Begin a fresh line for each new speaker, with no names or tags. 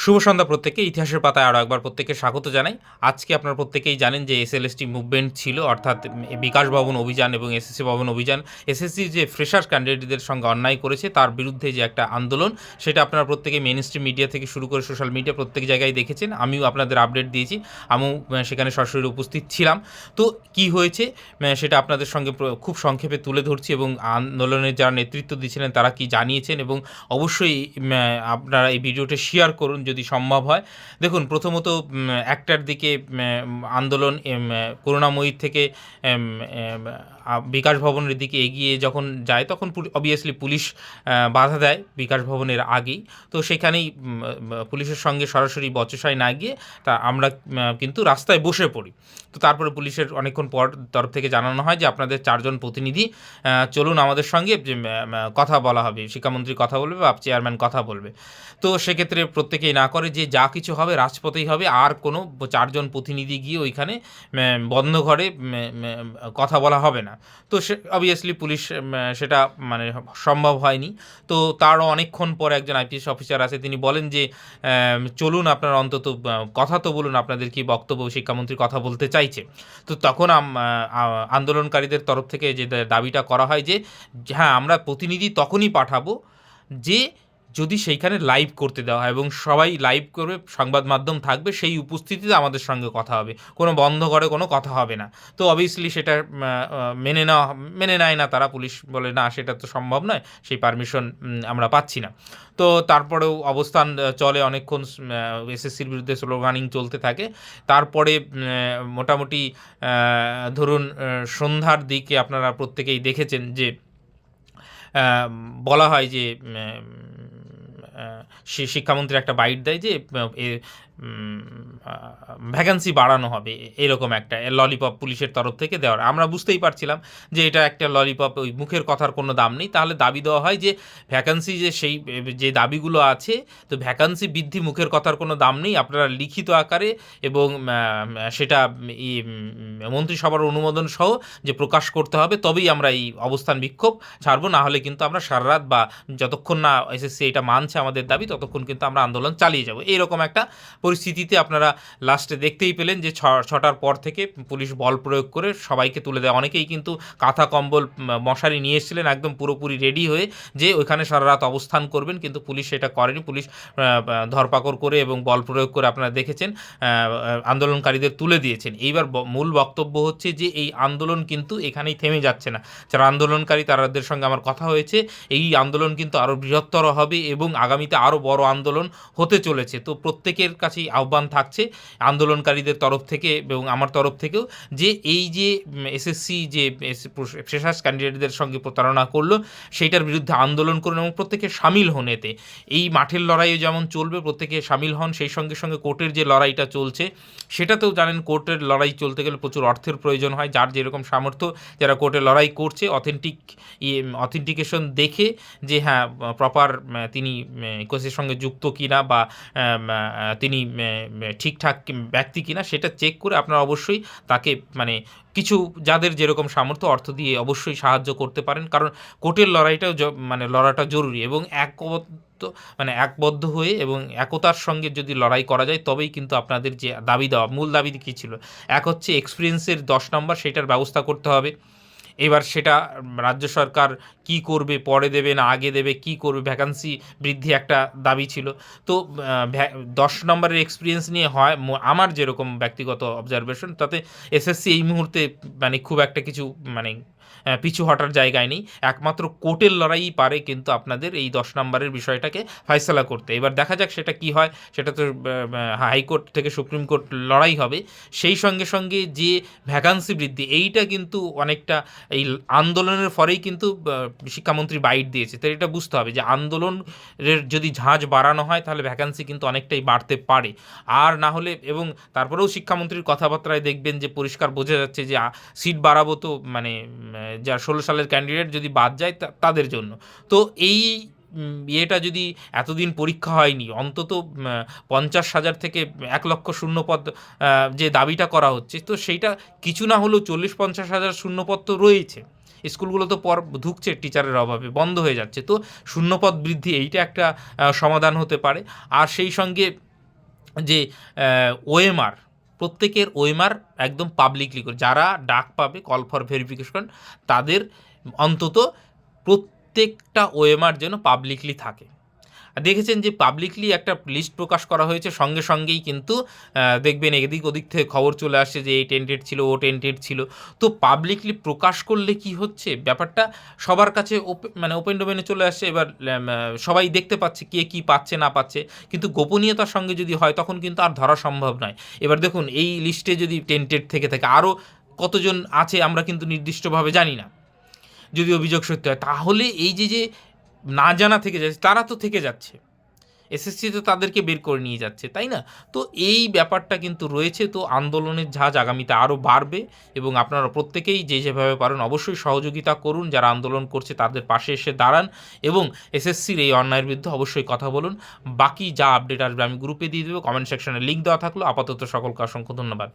শুভ সন্ধ্যা প্রত্যেককে। ইতিহাসের পাতায় আরও একবার প্রত্যেককে স্বাগত জানাই। আজকে আপনারা প্রত্যেকেই জানেন যে এসএলএসটি মুভমেন্ট ছিল, অর্থাৎ বিকাশ ভবন অভিযান এবং এসএসসি ভবন অভিযান। এসএসসি যে ফ্রেশার্স ক্যান্ডিডেটদের সঙ্গে অন্যায় করেছে তার বিরুদ্ধে যে একটা আন্দোলন, সেটা আপনারা প্রত্যেকেই মেইন স্ট্রিম মিডিয়া থেকে শুরু করে সোশ্যাল মিডিয়া প্রত্যেক জায়গায় দেখেছেন। আমিও আপনাদের আপডেট দিয়েছি, আমিও সেখানে সরাসরি উপস্থিত ছিলাম। তো কি হয়েছে সেটা আপনাদের সঙ্গে খুব সংক্ষেপে তুলে ধরছি, এবং আন্দোলনের যারা নেতৃত্ব দিয়েছিলেন তারা কি জানিয়েছেন, এবং অবশ্যই আপনারা এই ভিডিওটা শেয়ার করুন যদি সম্ভব হয়। দেখুন, প্রথমত একটার দিকে আন্দোলন করুণাময়ীর থেকে বিকাশ ভবনের দিকে এগিয়ে যখন যায়, তখন অবভিয়াসলি পুলিশ বাধা দেয় বিকাশ ভবনের আগেই। তো সেখানেই পুলিশের সঙ্গে সরাসরি বচসায় না গিয়ে আমরা কিন্তু রাস্তায় বসে পড়ি। তো তারপরে পুলিশের অনেকক্ষণ পর তরফ থেকে জানানো হয় যে আপনাদের 4 জন প্রতিনিধি চলুন আমাদের সঙ্গে, কথা বলা হবে, শিক্ষামন্ত্রী কথা বলবে বা চেয়ারম্যান কথা বলবে। তো সেক্ষেত্রে প্রত্যেকেই না করে যে যা কিছু হবে রাজপথেই হবে, আর কোনো 4 জন প্রতিনিধি গিয়ে ওইখানে বন্ধ ঘরে কথা বলা হবে না। তো সে অবভিয়াসলি পুলিশ সেটা মানে সম্ভব হয়নি। তো তারও অনেকক্ষণ পর একজন আইপিএস অফিসার আছে, তিনি বলেন যে চলুন আপনারা অন্তত কথা তো বলুন, আপনাদের কি বক্তব্য, শিক্ষামন্ত্রী কথা বলতে চাইছে। তো তখন আন্দোলনকারীদের তরফ থেকে যে দাবিটা করা হয় যে হ্যাঁ, আমরা প্রতিনিধি তখনই পাঠাবো যে যদি সেইখানে লাইভ করতে দেওয়া হয়, এবং সবাই লাইভ করবে, সংবাদ মাধ্যম থাকবে, সেই উপস্থিতিতে আমাদের সঙ্গে কথা হবে, কোনো বন্ধ করে কোনো কথা হবে না। তো অবভিয়াসলি সেটা মেনে নেয় না তারা। পুলিশ বলে না, সেটা তো সম্ভব নয়, সেই পারমিশন আমরা পাচ্ছি না। তো তারপরেও অবস্থান চলে অনেকক্ষণ, এসএসসির বিরুদ্ধে স্লোগানিং চলতে থাকে। তারপরে মোটামুটি ধরুন সন্ধ্যার দিকে আপনারা প্রত্যেকেই দেখেছেন যে বলা হয় যে শিক্ষামন্ত্রী একটা বাইট দেয় যে ভ্যাকান্সি বাড়ানো হবে, এরকম একটা ললিপপ পুলিশের তরফ থেকে দেওয়ার। আমরা বুঝতেই পারছিলাম যে এটা একটা ললিপপ, ওই মুখের কথার কোনো দাম নেই। তাহলে দাবি দেওয়া হয় যে ভ্যাকান্সি, যে সেই যে দাবিগুলো আছে, তো ভ্যাকান্সি বৃদ্ধি, মুখের কথার কোনো দাম নেই, আপনারা লিখিত আকারে এবং সেটা মন্ত্রিসভার অনুমোদন সহ যে প্রকাশ করতে হবে, তবেই আমরা এই অবস্থান বিক্ষোভ ছাড়বো। না হলে কিন্তু আমরা সারা রাত বা যতক্ষণ না এসএসসি এটা মানছে আমাদের দাবি, ততক্ষণ কিন্তু আমরা আন্দোলন চালিয়ে যাব। এইরকম একটা পরিস্থিতিতে আপনারা লাস্টে দেখতেই পেলেন যে 6টার পর থেকে পুলিশ বল প্রয়োগ করে সবাইকে তুলে দেয়। অনেকেই কিন্তু কাঁথা কম্বল মশারি নিয়ে এসেছিলেন একদম পুরোপুরি রেডি হয়ে, যে ওইখানে সারা রাত অবস্থান করবেন, কিন্তু পুলিশ সেটা করেনি। পুলিশ ধরপাকড় করে এবং বল প্রয়োগ করে আপনারা দেখেছেন আন্দোলনকারীদের তুলে দিয়েছেন। এইবার মূল বক্তব্য হচ্ছে যে এই আন্দোলন কিন্তু এখানেই থেমে যাচ্ছে না। যারা আন্দোলনকারী তাদের সঙ্গে আমার কথা হয়েছে, এই আন্দোলন কিন্তু আরও বৃহত্তর হবে এবং আগামীতে আরও বড় আন্দোলন হতে চলেছে। তো প্রত্যেকের কাছেই আহ্বান থাকছে আন্দোলনকারীদের তরফ থেকে এবং আমার তরফ থেকেও, যে এই যে এসএসসি যে ফ্রেশার্স ক্যান্ডিডেটদের সঙ্গে প্রতারণা করলো, সেইটার বিরুদ্ধে আন্দোলন করুন এবং প্রত্যেকে সামিল হন এতে। এই মাঠের লড়াইও যেমন চলবে, প্রত্যেকে সামিল হন। সেই সঙ্গে সঙ্গে কোর্টের যে লড়াইটা চলছে, সেটাতেও জানেন কোর্টের লড়াই চলতে গেলে প্রচুর অর্থের প্রয়োজন হয়। যার যেরকম সামর্থ্য, যারা কোর্টে লড়াই করছে, অথেন্টিকেশন দেখে যে হ্যাঁ প্রপার তিনি কেসের সঙ্গে যুক্ত কিনা বা তিনি ঠিকঠাক ব্যক্তি কিনা, সেটা চেক করে আপনারা অবশ্যই তাকে কিছু, যাদের যেরকম সামর্থ্য, অর্থ দিয়ে অবশ্যই সাহায্য করতে পারেন। কারণ কোর্টের লড়াইটাও লড়াটা জরুরি, এবং একবদ্ধ হয়ে এবং একতার সঙ্গে যদি লড়াই করা যায়, তবেই কিন্তু আপনাদের যে দাবি দেওয়া, মূল দাবি কী ছিল, এক হচ্ছে এক্সপিরিয়েন্সের 10 নম্বর, সেটার ব্যবস্থা করতে হবে। এবার সেটা রাজ্য সরকার কি করবে, পরে দেবে না আগে দেবে, কি করবে, ভ্যাকান্সি বৃদ্ধি একটা দাবি ছিল। তো 10 নম্বরের এক্সপিরিয়েন্স নিয়ে হয়, আমার যেরকম ব্যক্তিগত অবজারভেশন, তাতে এসএসসি এই মুহূর্তে খুব একটা কিছু পিছু হটার জায়গায় নেই। একমাত্র কোর্টের লড়াইই পারে কিন্তু আপনাদের এই 10 নম্বরের বিষয়টাকে ফয়সালা করতে। এবার দেখা যাক সেটা কি হয়। সেটা তো হাইকোর্ট থেকে সুপ্রিম কোর্ট লড়াই হবে। সেই সঙ্গে সঙ্গে যে ভ্যাকান্সি বৃদ্ধি, এইটা কিন্তু অনেকটা এই আন্দোলনের ফলেই কিন্তু শিক্ষামন্ত্রী বাইট দিয়েছে। তো এটা বুঝতে হবে যে আন্দোলনের যদি ঝাঁজ বাড়ানো হয়, তাহলে ভ্যাকান্সি কিন্তু অনেকটাই বাড়তে পারে। আর না হলে, এবং তারপরেও শিক্ষামন্ত্রীর কথাবার্তায় দেখবেন যে পরিষ্কার বোঝা যাচ্ছে যে সিট বাড়াবো তো যা 16 সালের ক্যান্ডিডেট যদি বাদ যায় তাদের জন্য। তো এই ইয়েটা যদি এতদিন পরীক্ষা হয়নি, অন্তত 50,000 থেকে 1 লক্ষ শূন্যপদ যে দাবিটা করা হচ্ছে, তো সেইটা কিছু না হলেও 40-50 হাজার শূন্যপদ তো রয়েছে। স্কুলগুলো তো ধুঁকছে টিচারের অভাবে, বন্ধ হয়ে যাচ্ছে। তো শূন্যপদ বৃদ্ধি, এইটা একটা সমাধান হতে পারে। আর সেই সঙ্গে যে ওএমআর প্রত্যেকের ওএমআর একদম পাবলিকলি করে, যারা ডাক পাবে কল ফর ভেরিফিকেশন তাদের অন্তত প্রত্যেকটা ওএমআর যেন পাবলিকলি থাকে। দেখেছেন যে পাবলিকলি একটা লিস্ট প্রকাশ করা হয়েছে, সঙ্গে সঙ্গেই কিন্তু দেখবেন এদিক ওদিক থেকে খবর চলে আসছে যে এই টেন্টেড ছিল, ও টেন্টেড ছিল। তো পাবলিকলি প্রকাশ করলে কি হচ্ছে, ব্যাপারটা সবার কাছে মানে ওপেন ডোমেনে চলে আসছে। এবার সবাই দেখতে পাচ্ছে কে কী পাচ্ছে না পাচ্ছে, কিন্তু গোপনীয়তার সঙ্গে যদি হয় তখন কিন্তু আর ধরা সম্ভব নয়। এবার দেখুন এই লিস্টে যদি টেন্টেড থেকে থাকে, আরও কতজন আছে আমরা কিন্তু নির্দিষ্টভাবে জানি না, যদি অভিযোগ সত্যি হয়, তাহলে এই যে না জানা থেকে যাচ্ছে, তারা তো থেকে যাচ্ছে, এসএসসি তো তাদেরকে বের করে নিয়ে যাচ্ছে, তাই না? তো এই ব্যাপারটা কিন্তু রয়েছে। তো আন্দোলনের ঝাঁজ আগামীতে আরও বাড়বে, এবং আপনারা প্রত্যেকেই যে যেভাবে পারেন অবশ্যই সহযোগিতা করুন, যারা আন্দোলন করছে তাদের পাশে এসে দাঁড়ান, এবং এসএসসির এই অন্যায়ের বিরুদ্ধে অবশ্যই কথা বলুন। বাকি যা আপডেট আসবে আমি গ্রুপে দিয়ে দেবো, কমেন্ট সেকশনে লিঙ্ক দেওয়া থাকলো। আপাতত সকলকে অসংখ্য ধন্যবাদ।